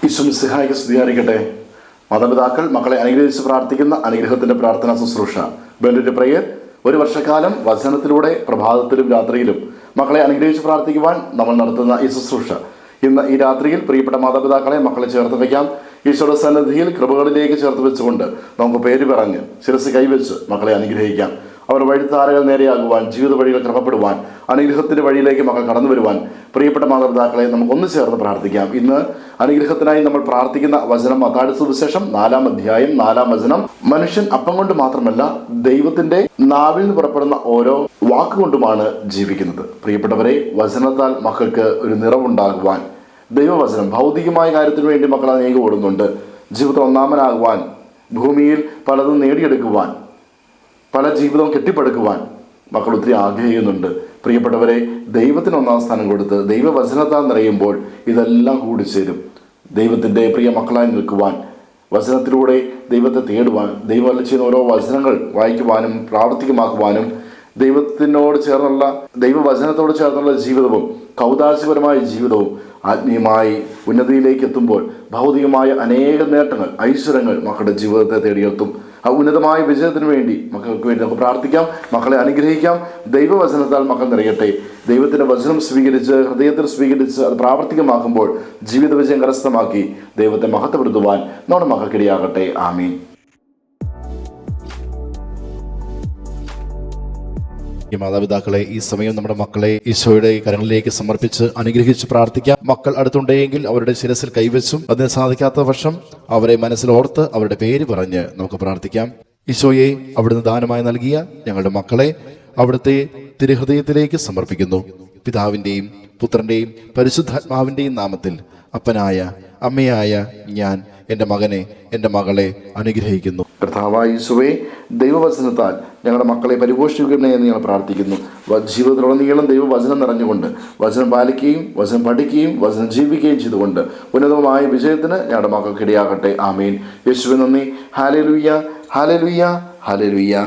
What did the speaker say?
ഈശ്വമിസിഹായിക്ക് സ്തുതിയായിരിക്കട്ടെ. മാതാപിതാക്കൾ മക്കളെ അനുഗ്രഹിച്ച് പ്രാർത്ഥിക്കുന്ന അനുഗ്രഹത്തിൻ്റെ പ്രാർത്ഥനാ ശുശ്രൂഷ ബെൻഡിൻ്റെ പ്രയർ. ഒരു വർഷക്കാലം വചനത്തിലൂടെ പ്രഭാതത്തിലും രാത്രിയിലും മക്കളെ അനുഗ്രഹിച്ച് പ്രാർത്ഥിക്കുവാൻ നമ്മൾ നടത്തുന്ന ഈ ശുശ്രൂഷ ഇന്ന് ഈ രാത്രിയിൽ പ്രിയപ്പെട്ട മാതാപിതാക്കളെ മക്കളെ ചേർത്ത് വയ്ക്കാം. ഈശോയുടെ സന്നിധിയിൽ കൃപകളിലേക്ക് ചേർത്ത് വെച്ചുകൊണ്ട് നമുക്ക് പേര് പറഞ്ഞ് ശിരസ് കൈവച്ച് മക്കളെ അനുഗ്രഹിക്കാം. അവർ വഴിത്താരകൾ നേരെയാകുവാൻ, ജീവിത വഴികൾ ക്രമപ്പെടുവാൻ, അനുഗ്രഹത്തിൻ്റെ വഴിയിലേക്ക് മക്കൾ കടന്നു വരുവാൻ പ്രിയപ്പെട്ട മാതാപിതാക്കളെ നമുക്കൊന്ന് ചേർന്ന് പ്രാർത്ഥിക്കാം. ഇന്ന് അനുഗ്രഹത്തിനായി നമ്മൾ പ്രാർത്ഥിക്കുന്ന വചനം മത്തായി സുവിശേഷം 4-ാം അധ്യായം 4-ാം വചനം. മനുഷ്യൻ അപ്പം കൊണ്ട് മാത്രമല്ല ദൈവത്തിൻ്റെ നാവിൽ നിന്ന് പുറപ്പെടുന്ന ഓരോ വാക്കുകൊണ്ടുമാണ് ജീവിക്കുന്നത്. പ്രിയപ്പെട്ടവരെ, വചനത്താൽ മക്കൾക്ക് ഒരു നിറവുണ്ടാകുവാൻ, ദൈവവചനം ഭൗതികമായ കാര്യത്തിനു വേണ്ടി മക്കൾ അനേകം ഓടുന്നുണ്ട്. ജീവിതം ഒന്നാമനാകുവാൻ, ഭൂമിയിൽ പലതും നേടിയെടുക്കുവാൻ, പല ജീവിതവും കെട്ടിപ്പടുക്കുവാൻ മക്കൾ ഒത്തിരി ആഗ്രഹിക്കുന്നുണ്ട്. പ്രിയപ്പെട്ടവരെ, ദൈവത്തിന് ഒന്നാം സ്ഥാനം കൊടുത്ത് ദൈവവചനത്താൽ നിറയുമ്പോൾ ഇതെല്ലാം കൂടിച്ചേരും. ദൈവത്തിൻ്റെ പ്രിയ മക്കളായി നിൽക്കുവാൻ, വചനത്തിലൂടെ ദൈവത്തെ തേടുവാൻ, ദൈവം ചെയ്യുന്ന ഓരോ വചനങ്ങൾ വായിക്കുവാനും പ്രാവർത്തികമാക്കുവാനും, ദൈവത്തിനോട് ചേർന്നുള്ള ദൈവവചനത്തോട് ചേർന്നുള്ള ജീവിതവും കൗതാശപരമായ ജീവിതവും ആത്മീയമായി ഉന്നതിയിലേക്ക് എത്തുമ്പോൾ ഭൗതികമായ അനേക നേട്ടങ്ങൾ, ഐശ്വര്യങ്ങൾ മക്കളുടെ ജീവിതത്തെ തേടിയെത്തും. ആ ഉന്നതമായ വിജയത്തിന് വേണ്ടി മക്കൾക്ക് വേണ്ടി നമുക്ക് പ്രാർത്ഥിക്കാം, മക്കളെ അനുഗ്രഹിക്കാം. ദൈവവചനത്താൽ മക്കൾ നിറയട്ടെ. ദൈവത്തിൻ്റെ വചനം സ്വീകരിച്ച് ഹൃദയത്തിൽ സ്വീകരിച്ച് അത് പ്രാവർത്തികമാക്കുമ്പോൾ ജീവിത വിജയം കരസ്ഥമാക്കി ദൈവത്തെ മഹത്വപ്പെടുത്തുവാൻ നമ്മുടെ മക്കൾക്കിടയാകട്ടെ. ആമീൻ. ഈ മാതാപിതാക്കളെ ഈ സമയം നമ്മുടെ മക്കളെ ഈശോയുടെ കരങ്ങളിലേക്ക് സമർപ്പിച്ച് അനുഗ്രഹിച്ച് പ്രാർത്ഥിക്കാം. മക്കൾ അടുത്തുണ്ടെങ്കിൽ അവരുടെ ശിരസിൽ കൈവച്ചും അതിന് സാധിക്കാത്ത പക്ഷം അവരെ മനസ്സിലോർത്ത് അവരുടെ പേര് പറഞ്ഞ് നമുക്ക് പ്രാർത്ഥിക്കാം. ഈശോയെ, അവിടുന്ന് ദാനമായി നൽകിയ ഞങ്ങളുടെ മക്കളെ അവിടുത്തെ തിരുഹൃദയത്തിലേക്ക് സമർപ്പിക്കുന്നു. പിതാവിൻ്റെയും പുത്രൻ്റെയും പരിശുദ്ധാത്മാവിൻ്റെയും നാമത്തിൽ അപ്പനായ അമ്മയായ ഞാൻ എൻ്റെ മകനെ, എൻ്റെ മകളെ അനുഗ്രഹിക്കുന്നു. കർത്താവായ യേശുവേ, ദൈവവചനത്താൽ ഞങ്ങളുടെ മക്കളെ പരിപോഷിക്കണമേ എന്ന് ഞങ്ങൾ പ്രാർത്ഥിക്കുന്നു. ജീവിതത്തിലുടനീളം ദൈവവചനം നിറഞ്ഞുകൊണ്ട് വചനം പാലിക്കുകയും വചനം പഠിക്കുകയും വചനം ജീവിക്കുകയും ചെയ്തുകൊണ്ട് ഉന്നതമായ വിജയത്തിന് ഞങ്ങളുടെ മക്കൾക്കിടയാകട്ടെ. ആമീൻ. യേശുവേ നന്ദി. Hallelujah, hallelujah, hallelujah.